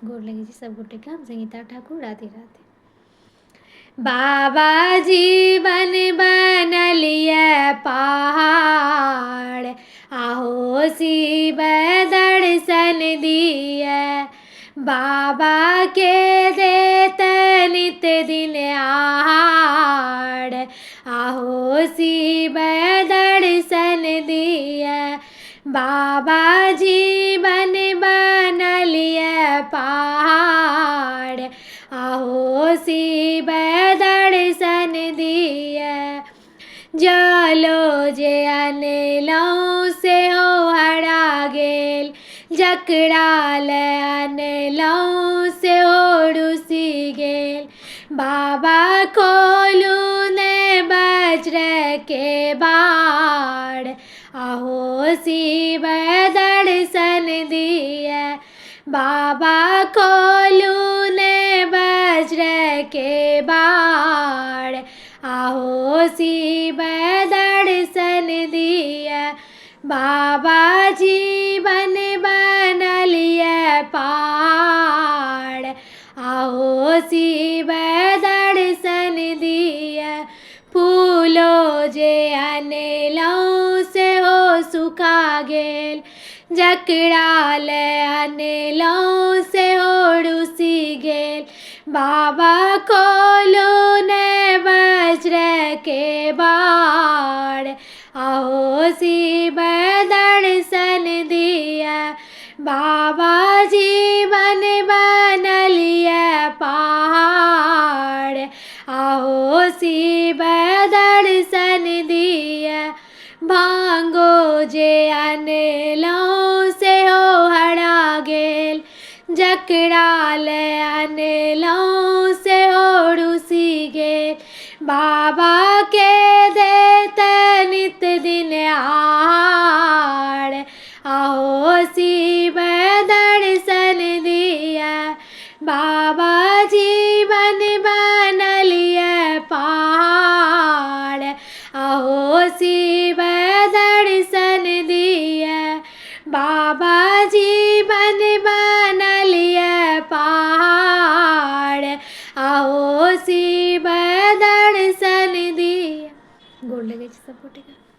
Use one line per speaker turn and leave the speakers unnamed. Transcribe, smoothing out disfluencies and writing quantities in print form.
गोर लगे जी सब गोटे के। हम संगीता ठाकुर। राधे राधे। बाबा जीवन बनलिए पहाड़, आहो शिव दर्शन दिए। बाबा के देत नित दिन आहार, आहो शिव दर्शन दिए। बाबा जीवन बनलिए पहाड़, आहो शिव दर्शन दिए। जलो जे अनलहुँ सेहो हरा गेल, जकरा ले अनलहुँ सेहो रुसि गेल। बाबा खोलू ने वज्र के बाड़, आहो शिव दर्शन दिए। बाबा खोलू ने वज्र के बाड़, आहो शिव दर्शन दिए। बाबा जीवन बनलिए पहाड़, आहो शिव दर्शन दिए। फूलो जे अनलहुँ सेहो सुखा गेल, जकरा ले अनलहुँ सेहो रुसि गेल। बाबा खोलू ने वज्र के बाड़, आहो शिव दर्शन दिए। बाबा जीवन बनलिए पहाड़, आहो शिव दर्शन दिए। भांगो जे अनलहुँ सेहो हरा गेल, जकरा ले अनलहुँ सेहो रुसि गेल। बाबा के देत नित दिन आहार, आहो शिव दर्शन दिए। बाबा जीवन बनलिए पहाड़, आहो शिव दर्शन दिए। बाबा जीवन बनलिए पहाड़, आहो शिव दर्शन दिए। गोर लगे सब गोटे के।